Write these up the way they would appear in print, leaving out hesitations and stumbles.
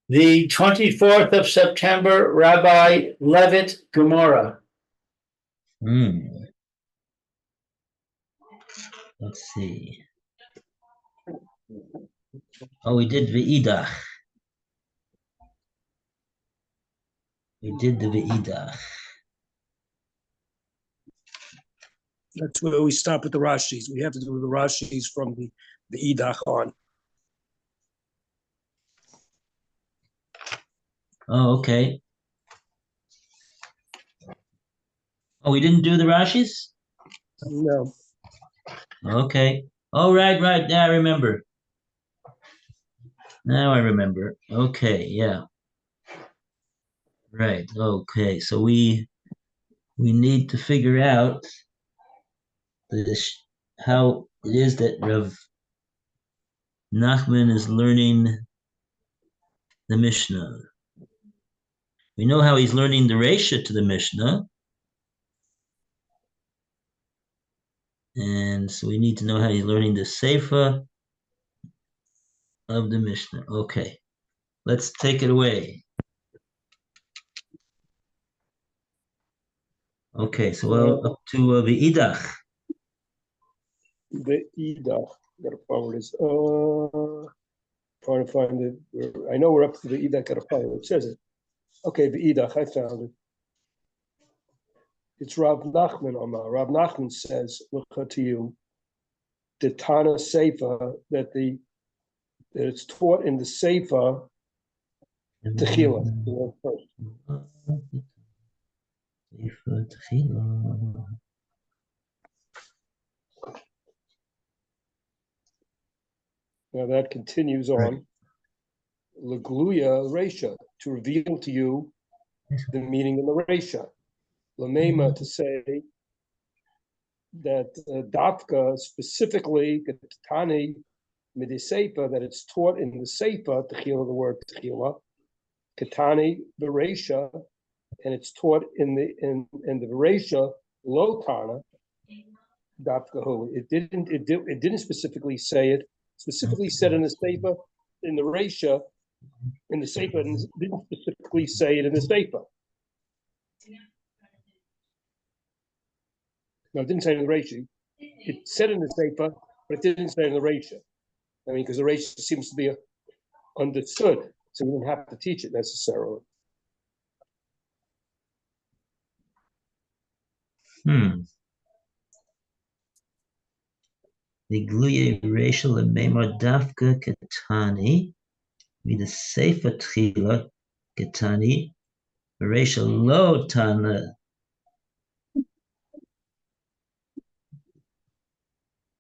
The 24th of September, Rabbi Levitt, Gemora. Let's see. Oh, we did Ve'idach. We did the Ve'idach. That's where we stop at the Rashis. We have to do the Rashis from the Idach on. Oh, okay. Oh, we didn't do the Rashis? No. Okay. Oh, right. Now I remember. Okay, yeah. Right. Okay. So we need to figure out how it is that Rav Nachman is learning the Mishnah. We know how he's learning the Reisha to the Mishnah. And so we need to know how he's learning the Seifa of the Mishnah. Okay. Let's take it away. Okay, so we're up to Ve'idach. Ve'idach. Gotta find this. Trying to find it. I know we're up to the Ve'idach. Gotta find it. It says it. Okay, Ve'idach. I found it. It's Rav Nachman Amar. Rav Nachman says, look to you, the Tana Seifa, that it's taught in the Seifa, Techila, the word first. Now that continues on. Legluya Reisha, to reveal to you the meaning in the Reisha. Lamema, to say that Dafka, specifically, Tani Midiseifa, that it's taught in the Seifa, Techila, the word Techila, Katani Bereisha, and it's taught in the Bereisha, Lotana, Dafkahu. It didn't specifically say it. Specifically said in the Seifa, in the Reisha, in the Seifa, and didn't specifically say it in the Seifa. No, it didn't say it in the Reisha. It said in the Seifa, but it didn't say in the Reisha. I mean, because the Reisha seems to be understood, so we don't have to teach it necessarily. The Gluye Rachel and Memor Dafka Katani, with the Sefer Tchila Katani, Rachel Lo Tana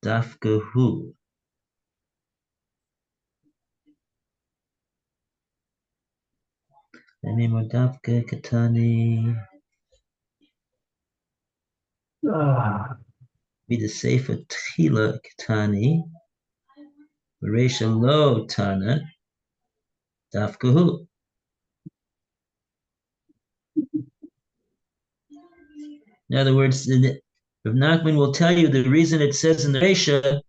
Dafka Hu. Memor Dafka Katani. With the Sefer Tchila Katani, Rachel Lo Tana Dafka Hu. In other words, Rav Nachman will tell you the reason it says in the Reisha,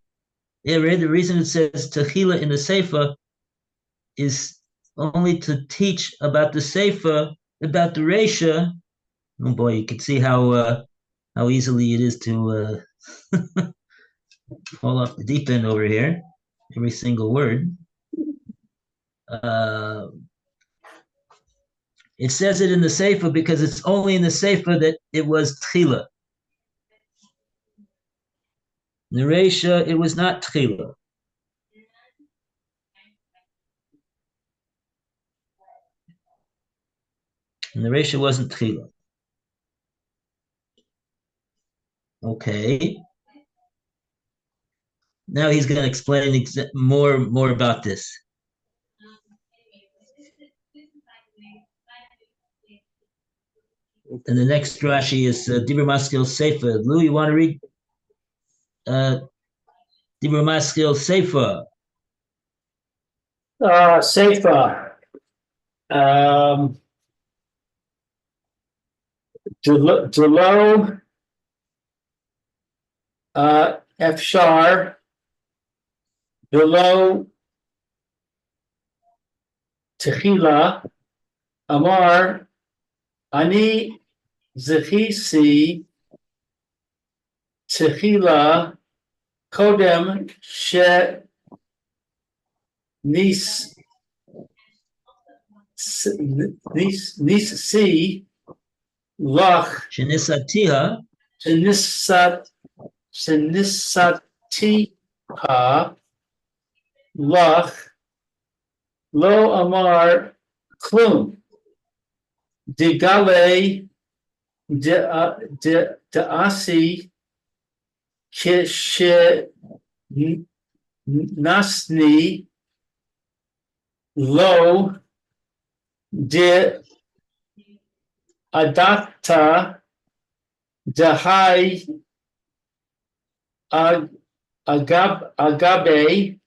the reason it says Techila in the Seifa is only to teach about the Seifa, about the Reisha. Oh boy, you can see how easily it is to fall off the deep end over here. Every single word. It says it in the Seifa because it's only in the Seifa that it was Tchila. In the Reisha, it was not Tchila. And the Reisha wasn't Tchila. Okay. Now he's going to explain more about this. And the next Rashi is Dibur Maskil Sefer. Lou, you want to read Dibur Maskil Sefer? Sefer. Delo Efshar below Tehila, Amar, Ani Zechisi, Tehila, Kodem, She, Nis, Nisi, Lach, Shenisatiha, Shenisatiha, Lach, Lo Amar, Klum, Digale, de Asi, Kishe, Nasni, Lo, de Adapta, Dahai, Agabe,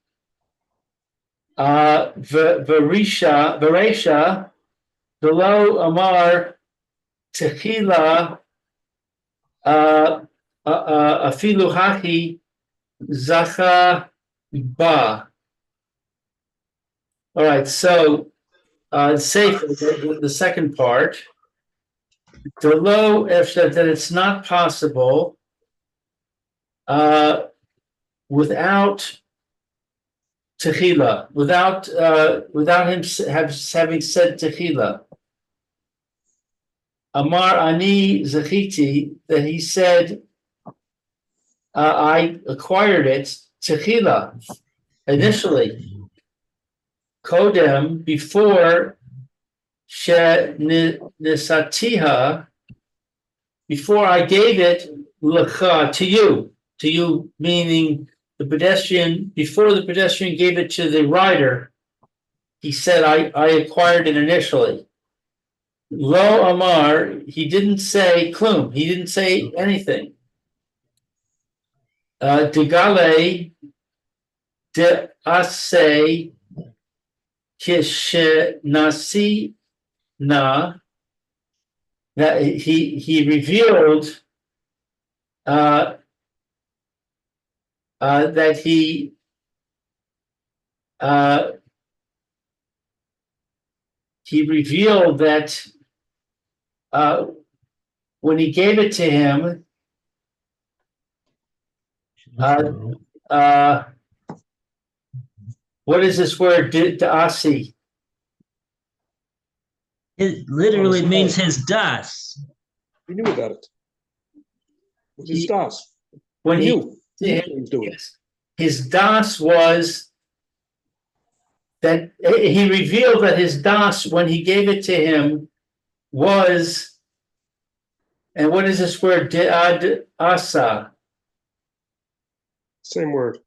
Varesha, below Amar, Tehila, Afilu Haki, Zacha, Ba. All right, so safe, the second part. The low, if that it's not possible without Tehila, without him having said Tehila. Amar Ani Zechiti, that he said, I acquired it, Tehila, initially. Kodem, before She Nisatiha, before I gave it Lecha, to you meaning the pedestrian, before the pedestrian gave it to the rider, he said, I acquired it initially. Lo Amar, he didn't say klum, he didn't say anything. Digale de ase kishenasi na, that he revealed that he revealed that when he gave it to him, what is this word? Da'asi. it literally means his das. We knew about it. It was his das. When He he knew what he was doing. his das was that he revealed that his das, when he gave it to him, was, and what is this word? De'ad asa. Same word.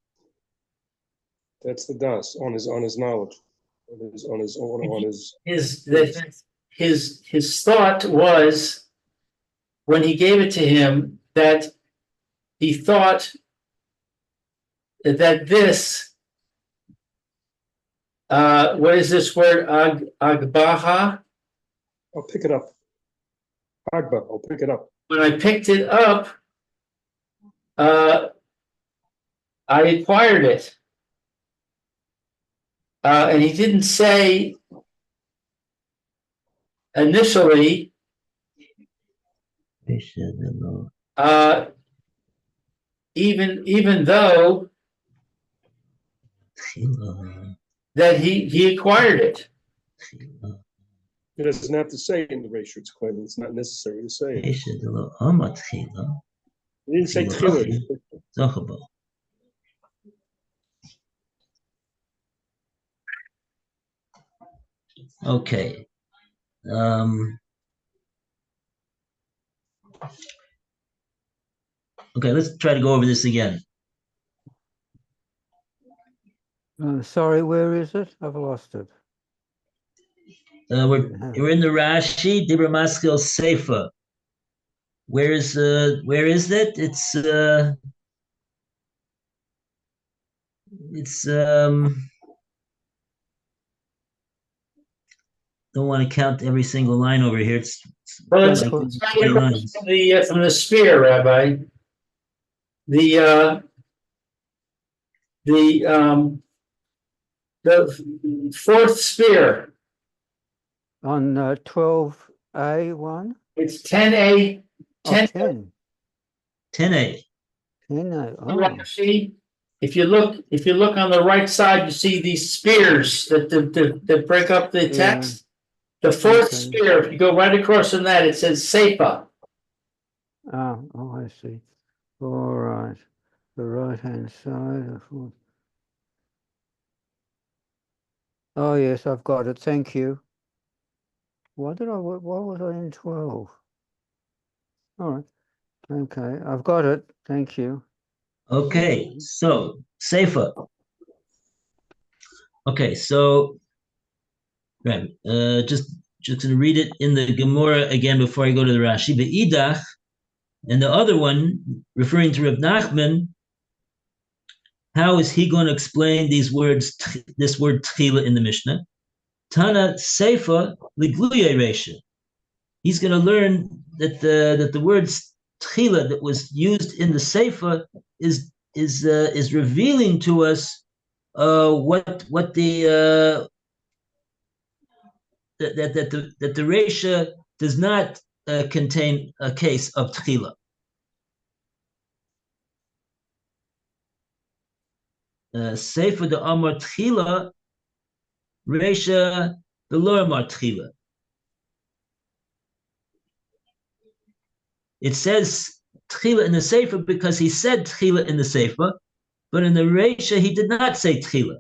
That's the das on his knowledge, on His thought was, when he gave it to him, that he thought that this, what is this word? Agbaha. I'll pick it up. Agba, I'll pick it up. When I picked it up, I acquired it. And he didn't say initially, even though that he acquired it. It doesn't have to say in the ratio. It's claiming it's not necessary to say it. He didn't say tchila. Okay. Okay, let's try to go over this again. Sorry, where is it? I've lost it. We're in the Rashi, Dibra Maskil Sefer. Where is that? Don't want to count every single line over here. It's Well, like from the sphere, Rabbi. The fourth sphere. On 12A1? It's 10A, Oh, 10 10. 10a. 10A. Oh, Rashi. If you look on the right side, you see these spears that break up the text. The fourth Okay. spear, if you go right across from that, it says Seifa. Oh, I see. All right. The right-hand side. Oh, yes, I've got it. Thank you. Why was I in 12? All right. Okay, I've got it. Thank you. Okay, so Seifa. Okay, so just to read it in the Gemora again before I go to the Rashi. Be'idach, and the other one, referring to Reb Nachman, how is he going to explain these words, this word tchila in the Mishnah? Tana Seifa ligluye reisha. He's going to learn that the words tchila that was used in the Seifa is revealing to us what the that the reisha does not contain a case of tchila. Seifa the Amar tchila, reisha the lo Amar tchila. It says tchila in the Seifa because he said tchila in the Seifa, but in the reisha he did not say tchila.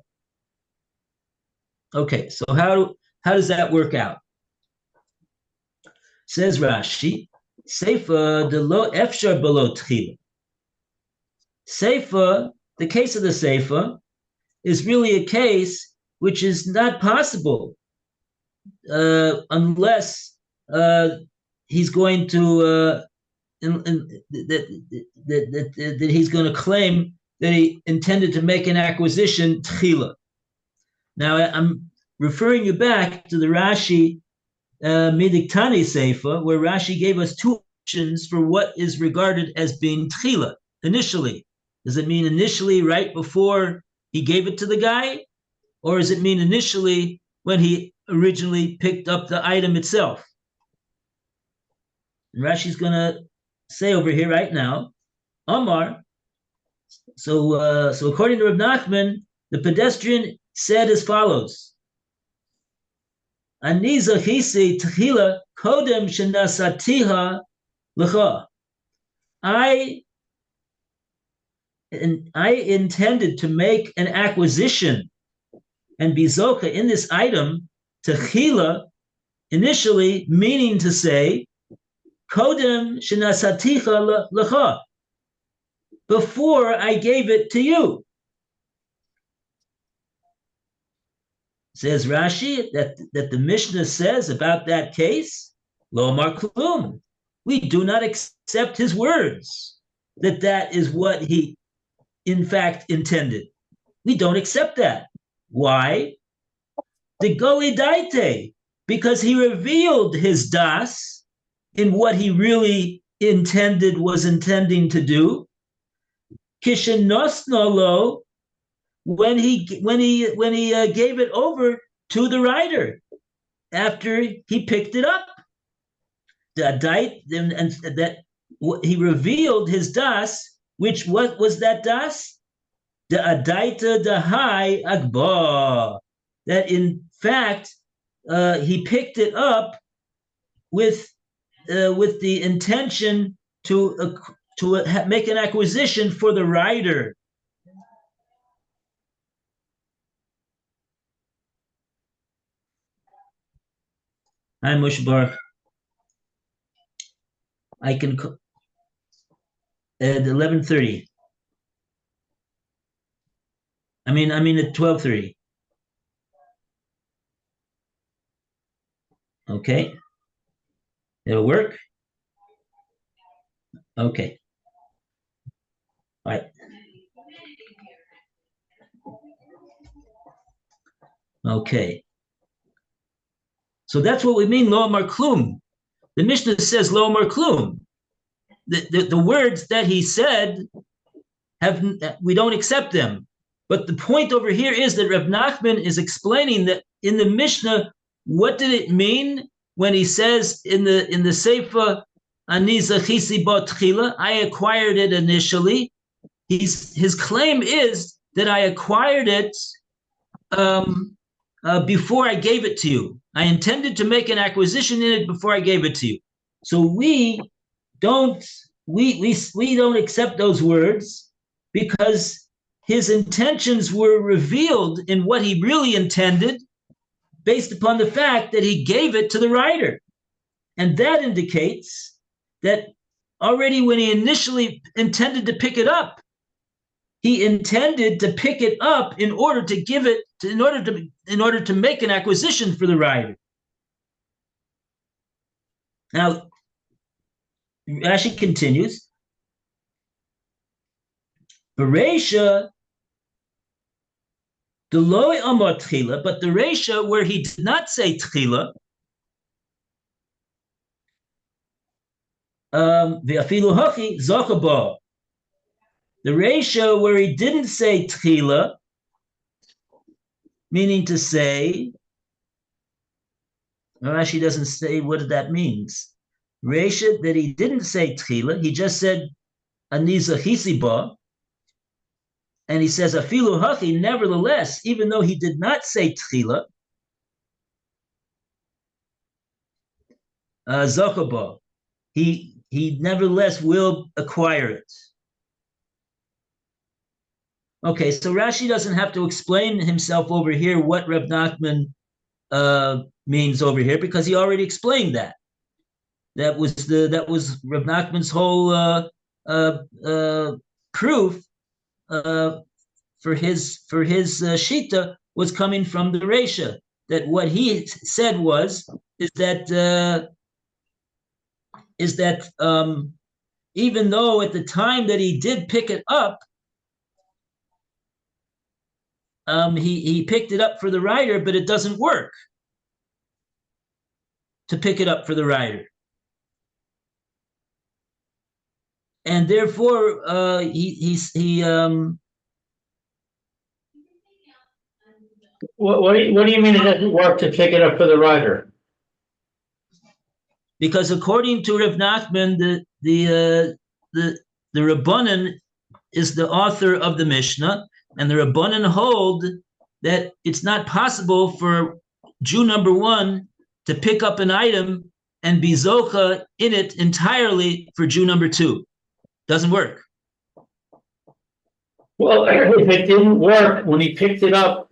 Okay, so how does that work out? Says Rashi, Seifa the lo efshar below tchila. Seifa, the case of the Seifa, is really a case which is not possible unless he's going to that he's going to claim that he intended to make an acquisition tchila. Now I'm referring you back to the Rashi Midiktani Seifa, where Rashi gave us two options for what is regarded as being tchila initially. Does it mean initially right before he gave it to the guy? Or does it mean initially when he originally picked up the item itself? And Rashi's going to say over here right now, Amar. So according to Reb Nachman, the pedestrian said as follows: Ani zachisi tchila kodem shenasatiha lecha. I intended to make an acquisition and be zocha in this item, tchila, initially, meaning to say, kodem shenasaticha lecha, before I gave it to you. Says Rashi that the Mishnah says about that case, lo amar klum. We do not accept his words that is what he in fact intended. We don't accept that. Why? The goli daite, because he revealed his das in what he really was intending to do. Kishenosnolo, when he gave it over to the writer after he picked it up. The dait, and that he revealed his das, which what was that das? The adaita the high agba, that in fact he picked it up with the intention to make an acquisition for the writer. Hi, Mushbar. I can at 11:30. I mean at 12:30. Okay. It'll work. Okay. All right. Okay. So that's what we mean, lo amar klum. The Mishnah says lo amar klum. The words that he said we don't accept them. But the point over here is that Reb Nachman is explaining that in the Mishnah, what did it mean when he says in the Sefer, Ani zachisi bo tchila, I acquired it initially? His claim is that I acquired it before I gave it to you. I intended to make an acquisition in it before I gave it to you. So we don't accept those words because his intentions were revealed in what he really intended based upon the fact that he gave it to the writer. And that indicates that already when he initially intended to pick it up, he intended to pick it up in order to give it, in order to make an acquisition for the writer. Now, Rashi continues, Bereisha, Deloy Amar Tchila, but the Reisha where he did not say Tchila, Ve'afilu Hachi Zachaba. The Reisha where he didn't say Tchila, meaning to say, Rashi doesn't say what that means. Reisha that he didn't say Tchila, he just said Ani zachisi bo, and he says Afilu Hachi, nevertheless, even though he did not say Tchila, Zachaba, he nevertheless will acquire it. Okay, so Rashi doesn't have to explain himself over here what Reb Nachman means over here because he already explained that. That was Reb Nachman's whole proof for his shita was coming from the Reisha. That what he said is that even though at the time that he did pick it up, he picked it up for the writer, but it doesn't work to pick it up for the writer. And therefore, What do you mean it doesn't work to pick it up for the writer? Because according to Rav Nachman, the Rabbanan is the author of the Mishnah, and the Rabbanan hold that it's not possible for Jew number one to pick up an item and be zocha in it entirely for Jew number two. Doesn't work. Well, if it didn't work when he picked it up,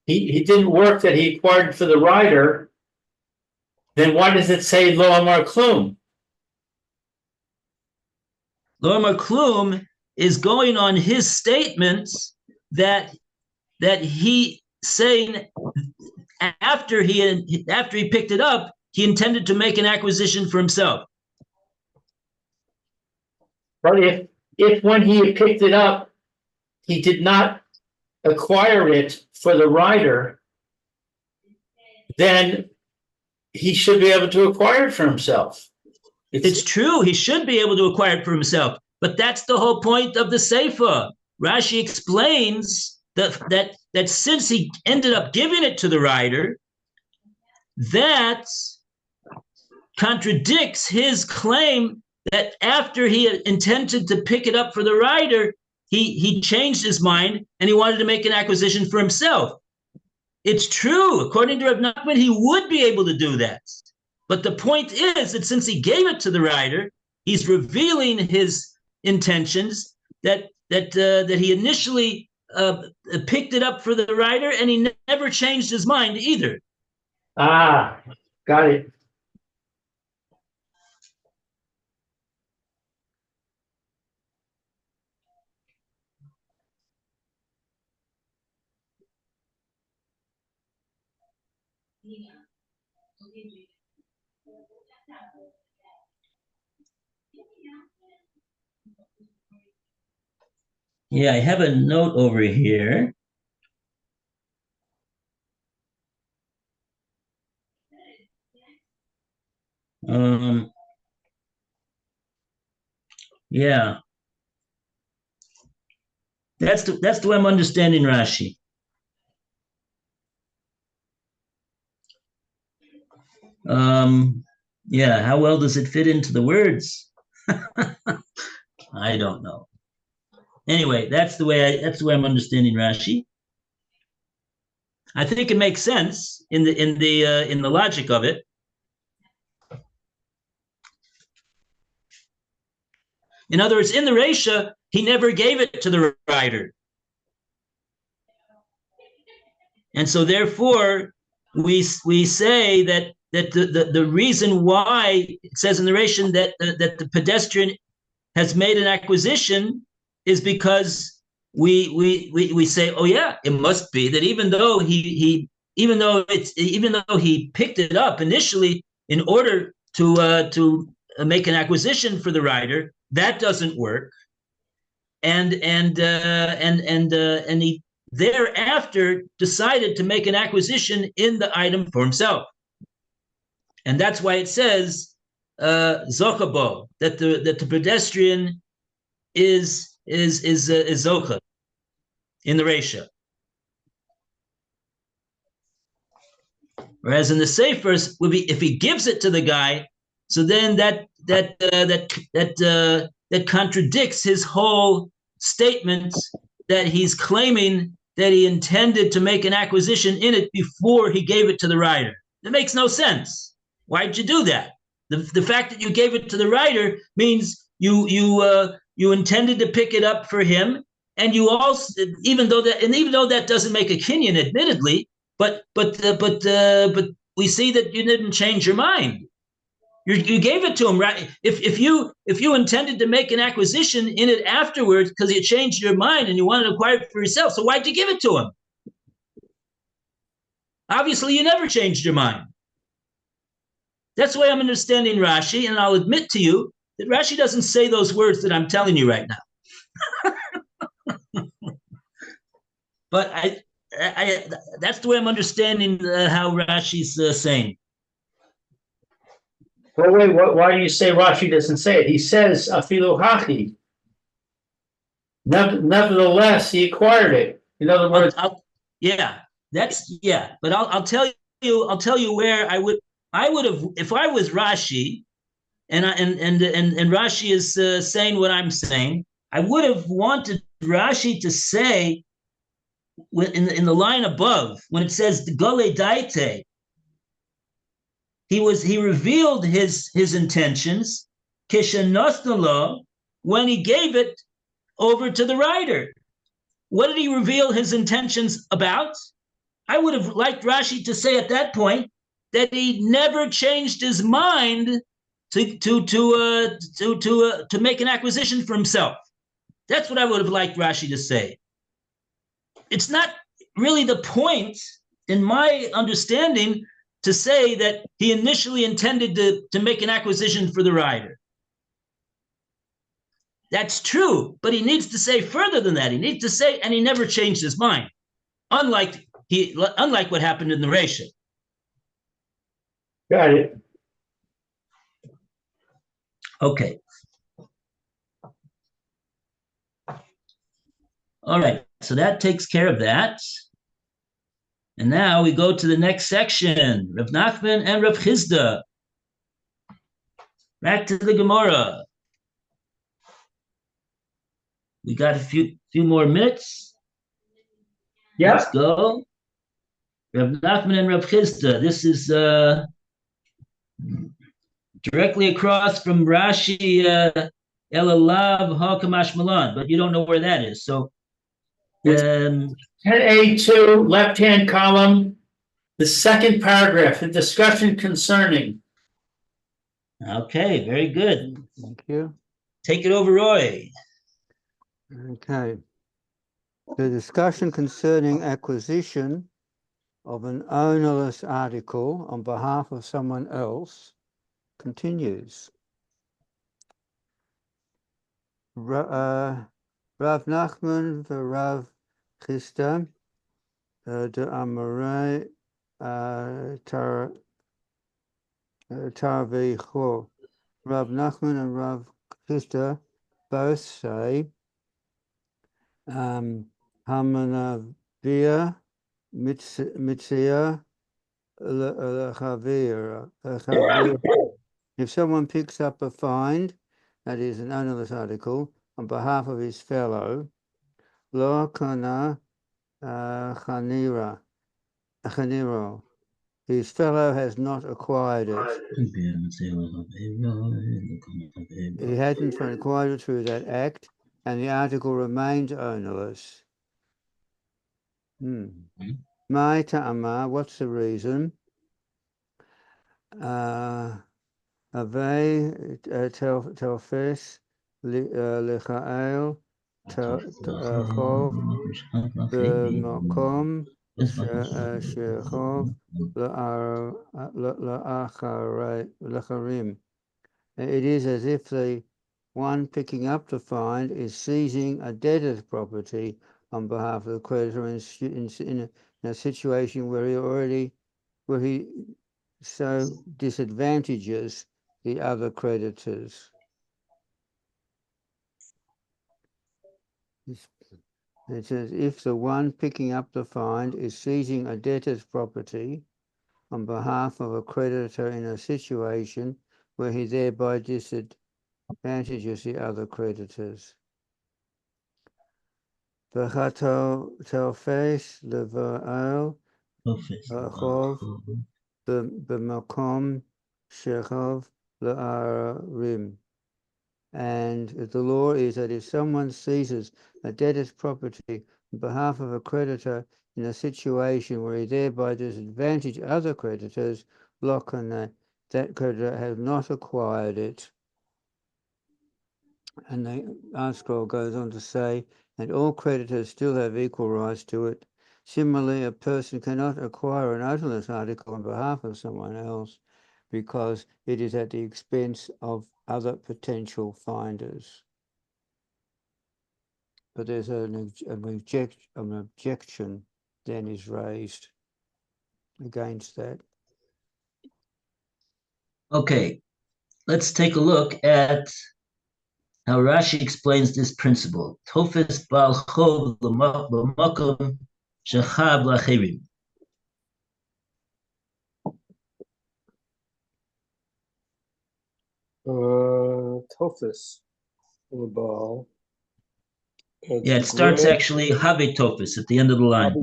he didn't work that he acquired for the writer, then why does it say lo amar klum? Lo amar klum is going on his statements that he saying after he picked it up, he intended to make an acquisition for himself. But if when he picked it up, he did not acquire it for the writer, then he should be able to acquire it for himself. It's true, he should be able to acquire it for himself, but that's the whole point of the Sefer. Rashi explains that since he ended up giving it to the writer, that contradicts his claim that after he had intended to pick it up for the writer, he changed his mind and he wanted to make an acquisition for himself. It's true, according to Rav Nachman, he would be able to do that. But the point is that since he gave it to the writer, he's revealing his intentions that he initially picked it up for the writer, and he never changed his mind either. Ah, got it. Yeah, I have a note over here. Yeah. That's the way I'm understanding Rashi. Yeah, how well does it fit into the words? I don't know. Anyway, that's the way I'm understanding Rashi. I think it makes sense in the logic of it. In other words, in the Resha, he never gave it to the writer. And so therefore, we say that the reason why it says in the Resha that the pedestrian has made an acquisition is because we say, oh yeah, it must be that even though he picked it up initially in order to make an acquisition for the rider, that doesn't work, and he thereafter decided to make an acquisition in the item for himself, and that's why it says zochabo, that the pedestrian is zocha in the Resha. Whereas in the Seifers would be if he gives it to the guy, so then that contradicts his whole statement that he's claiming that he intended to make an acquisition in it before he gave it to the writer. That makes no sense. Why'd you do that? The fact that you gave it to the writer means you intended to pick it up for him, and you also, even though that doesn't make a kinyan, admittedly, but we see that you didn't change your mind. You gave it to him, right? If you intended to make an acquisition in it afterwards because you changed your mind and you wanted to acquire it for yourself, so why'd you give it to him? Obviously, you never changed your mind. That's the way I'm understanding Rashi, and I'll admit to you that Rashi doesn't say those words that I'm telling you right now. But I that's the way I'm understanding how Rashi's saying. Well, wait, why do you say Rashi doesn't say it? He says afilu hachi. Nevertheless, he acquired it. In other words, but I'll tell you where I would have, if I was Rashi, and Rashi is saying what I'm saying, I would have wanted Rashi to say in the line above when it says the gole daite, he revealed his intentions kishenostalo when he gave it over to the writer. What did he reveal his intentions about? I would have liked Rashi to say at that point that he never changed his mind to make an acquisition for himself. That's what I would have liked Rashi to say. It's not really the point, in my understanding, to say that he initially intended to make an acquisition for the rider. That's true, but he needs to say further than that. He needs to say, and he never changed his mind, unlike what happened in the Resha. got it. Okay. All right, so that takes care of that. And now we go to the next section, Rav Nachman and Rav Chizda. Back to the Gemora. We got a few more minutes. Yeah. Let's go. Rav Nachman and Rav Chizda. This is directly across from Rashi Elalav Hakamash Malan, but you don't know where that is. So 10A2, left-hand column, the second paragraph, the discussion concerning. Okay, very good. Thank you. Take it over, Roy. Okay. The discussion concerning acquisition of an ownerless article on behalf of someone else continues. Rav Nachman v'Rav Chista de Amorai Tarvicho. Rav Nachman and Rav Chista both say Hamanavia Metzia If someone picks up a find, that is an ownerless article, on behalf of his fellow, lo kana chaniro, his fellow has not acquired it. He hadn't acquired it through that act, and the article remains ownerless. My ta'ama, what's the reason? Avei telfes lechael chov b'makom shechov lecharim. It is as if the one picking up the find is seizing a debtor's property on behalf of the creditor in a situation where he so disadvantages the other creditors. It says, if the one picking up the find is seizing a debtor's property on behalf of a creditor in a situation where he thereby disadvantages the other creditors. Telfes levael chov b'makom shechov le'arim. And the law is that if someone seizes a debtor's property on behalf of a creditor in a situation where he thereby disadvantages other creditors, that creditor has not acquired it. And the article goes on to say, and all creditors still have equal rights to it. Similarly, a person cannot acquire an ownerless article on behalf of someone else because it is at the expense of other potential finders. But there's an objection then is raised against that. Okay, let's take a look at how Rashi explains this principle. Tofes bal chov l'makom shechav l'achirim. Tofes l'bal. Yeah, it starts actually have tofes at the end of the line.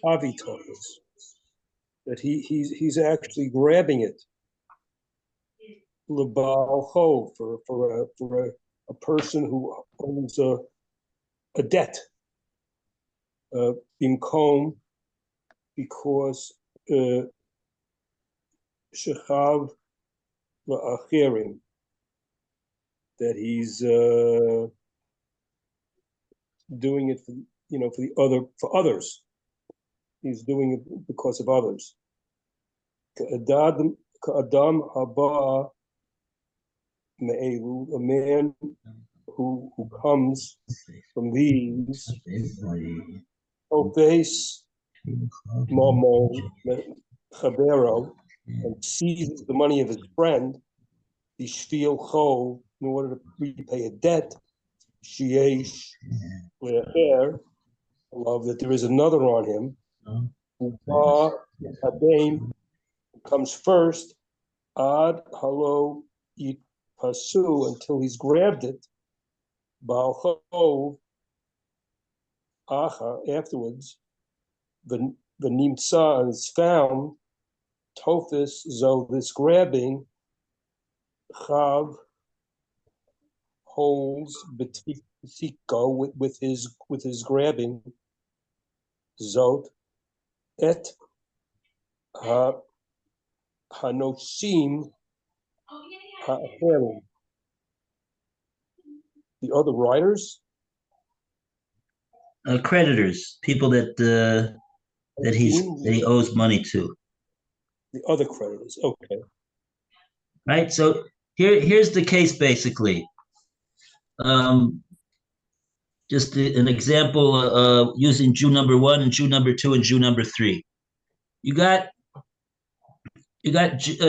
Avi tofes. That he's actually grabbing it. L'bal chov for a person who owns a debt. Bimkom, because shechav la'achirim, that he's doing it for others. He's doing it because of others. Ka'adam haba me'elu, a man who comes from these. Ofes momo chavero, and seizes the money of his friend, bishvil chov, in order to repay a debt. Sheyesh le'acher, love that there is another on him. Uba hadem comes first. Ad halo it pasu, until he's grabbed it. Baal chov acha, afterwards. The nimtza is found. Tofes zo, this grabbing. Chav holds betiko, with his grabbing. Zot et hanoshim ha'acherim, the other writers, Creditors, people that he owes money to. The other creditors, okay. Right. So here's the case basically. Just an example using Jew number 1 and Jew number 2 and Jew number 3. You got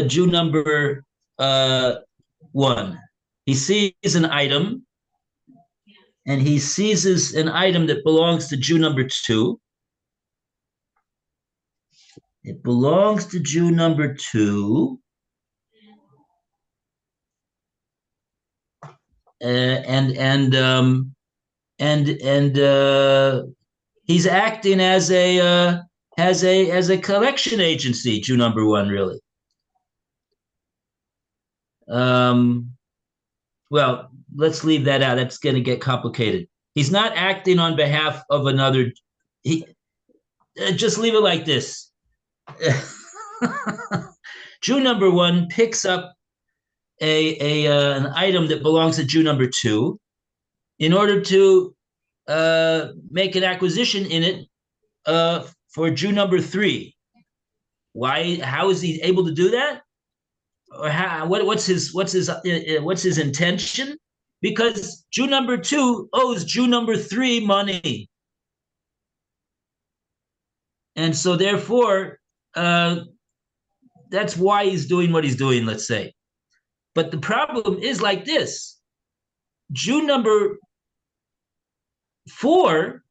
Jew number 1. He sees an item, and he seizes an item that belongs to Jew number 2. It belongs to Jew number 2. And he's acting as a collection agency, Jew number 1, really. Well, let's leave that out. That's going to get complicated. He's not acting on behalf of another. Just leave it like this. Jew number 1 picks up an item that belongs to Jew number 2 in order to make an acquisition in it for Jew number 3. Why? How is he able to do that? Or what's his intention? Because Jew number 2 owes Jew number 3 money, and so therefore that's why he's doing what he's doing, let's say. But the problem is like this: Jew number 4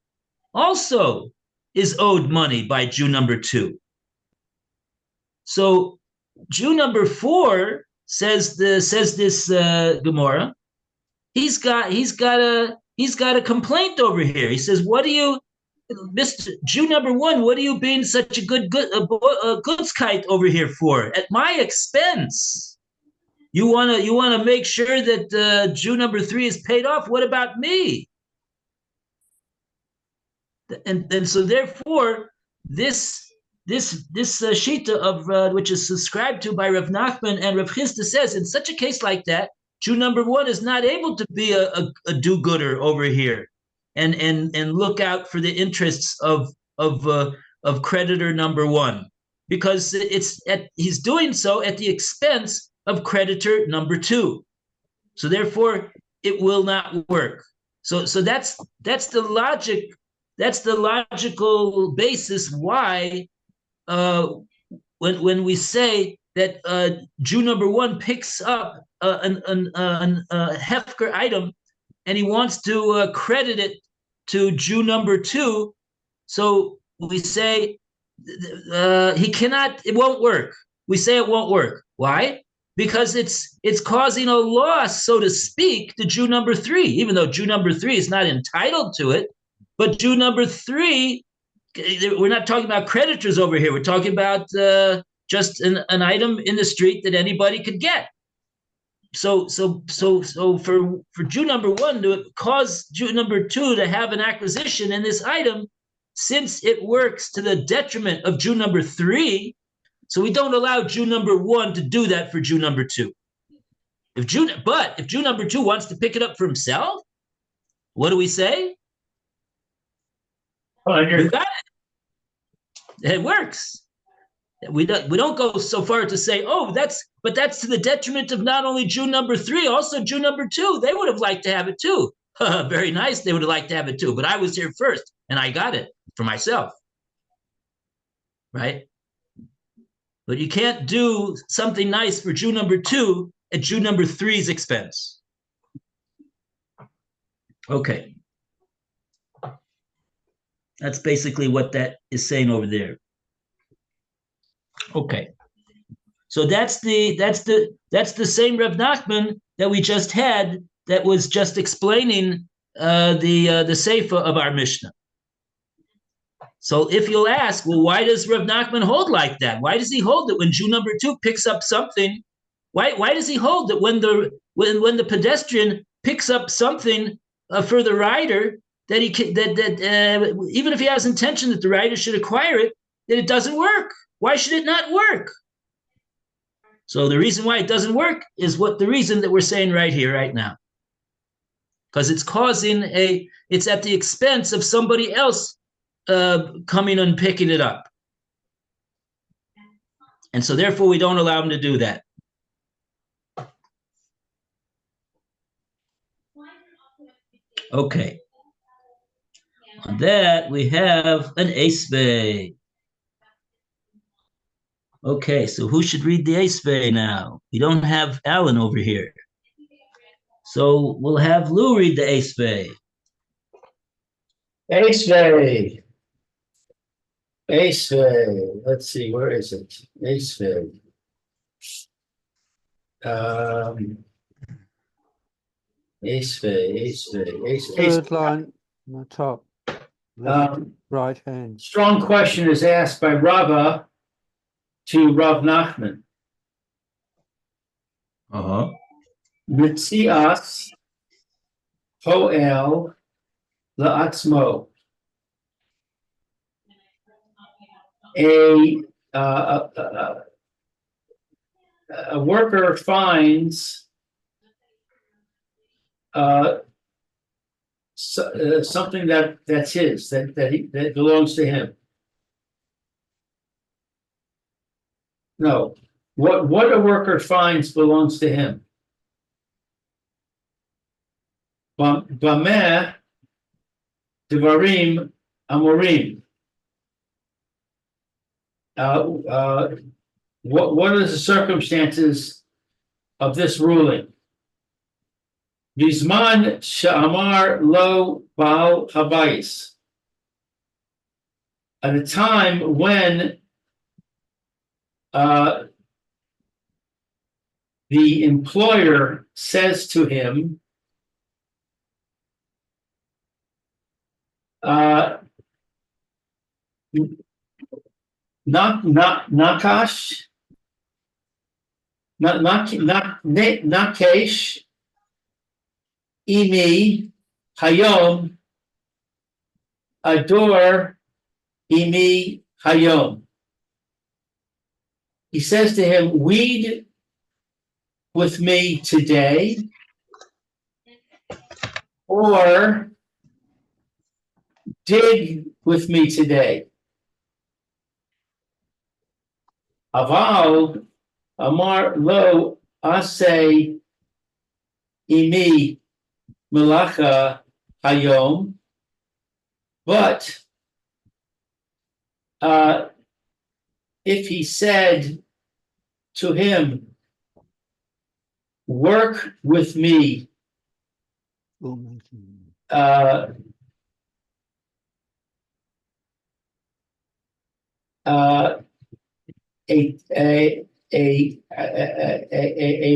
also is owed money by Jew number 2. So Jew number 4 says this Gemora. He's got a complaint over here. He says, "What do you, Mr. Jew number 1? What are you being such a goodskite over here for? At my expense. You wanna make sure that Jew number 3 is paid off. What about me?" And so therefore this shita of which is subscribed to by Rav Nachman and Rav Chisda says, in such a case like that, Jew number 1 is not able to be a do-gooder over here and look out for the interests of creditor number 1, because he's doing so at the expense of creditor number 2. So therefore it will not work. So that's the logic. That's the logical basis why when we say that Jew number 1 picks up a hefker item and he wants to credit it to Jew number 2, so we say he cannot. It won't work. We say it won't work. Why? Because it's causing a loss, so to speak, to Jew number 3, even though Jew number 3 is not entitled to it. But Jew number 3, we're not talking about creditors over here. We're talking about just an item in the street that anybody could get. So for Jew number 1 to cause Jew number 2 to have an acquisition in this item, since it works to the detriment of Jew number 3, so we don't allow Jew number 1 to do that for Jew number 2. If Jew number 2 wants to pick it up for himself, what do we say? You got it. It works. We don't go so far to say, that's to the detriment of not only Jew number 3, also Jew number 2. They would have liked to have it too. Very nice. They would have liked to have it too. But I was here first, and I got it for myself. Right? But you can't do something nice for Jew number 2 at Jew number 3's expense. Okay. That's basically what that is saying over there. Okay. So that's the same Rav Nachman that we just had that was just explaining the Seifa of our Mishnah. So if you'll ask, well, why does Rav Nachman hold like that? Why does he hold that when Jew number 2 picks up something? Why does he hold that when the pedestrian picks up something for the rider, that even if he has intention that the rider should acquire it, that it doesn't work? Why should it not work? So the reason why it doesn't work is the reason that we're saying right here, right now. Because it's at the expense of somebody else coming and picking it up. And so therefore we don't allow him to do that. Okay. On that, we have an Esvei. Okay, so who should read the Esvei now? We don't have Alan over here. So we'll have Lou read the Esvei. Esvei. Acevei, let's see, where is it? Acevei. Acevei. Third line on the top, left, right hand. Strong question is asked by Rava to Rav Nachman. Uh-huh. Metzias Hoel La'atzmo. A worker finds something that's his, that belongs to him. No, what a worker finds belongs to him. Bameh Devarim Amorim. What are the circumstances of this ruling? Bizman Sha'amar Lo Baal Habayis. At a time when the employer says to him, Nakash, Nakesh, Imi, Hayom, Ador, Imi, Hayom. He says to him, weed with me today, or dig with me today. Aval Amar Lo Asay Imi Malacha Hayom. But if he said to him, work with me a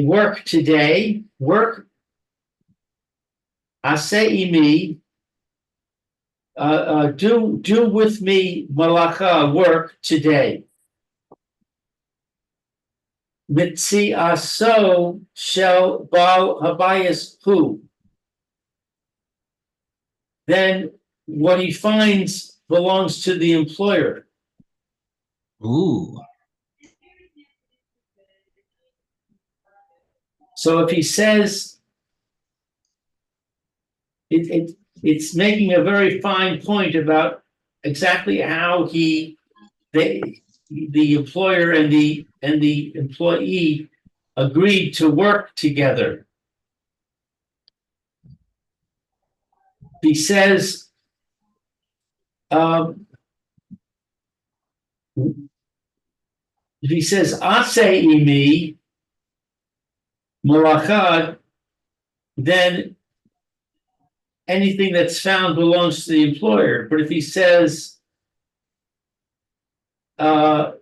work today, work Aseimi, do with me malacha, work today. Mitziaso shel Baal Habayis hu. Then what he finds belongs to the employer. Ooh. So if he says it's making a very fine point about exactly how the employer and the employee agreed to work together. He says, "Asei imi malachad," then anything that's found belongs to the employer. But if he says, I'm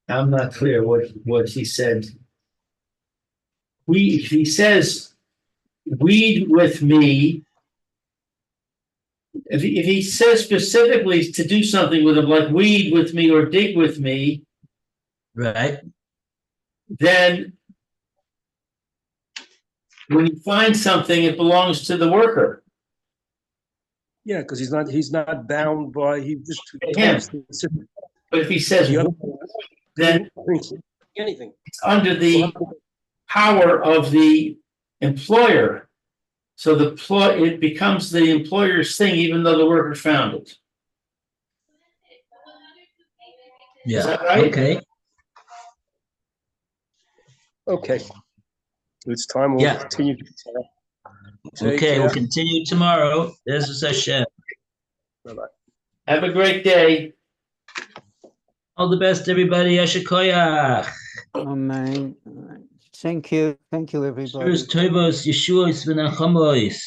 not clear what he said. He says, weed with me. If he says specifically to do something with him, like weed with me or dig with me, Right. then when he finds something, it belongs to the worker. Yeah, because he's not bound by he just Him. specific. But if he says, The other then anything. it's under the power of the employer. So it becomes the employer's thing, even though the worker found it. Yeah. Is that right? Okay. Okay. It's time. We'll Yeah. continue. Okay, we'll continue tomorrow. There's a session. Bye-bye. Have a great day. All the best, everybody. Yashikoyach. Amen. Thank you. Thank you, everybody. Shurus Tovos, Yeshuos, V'nachamois.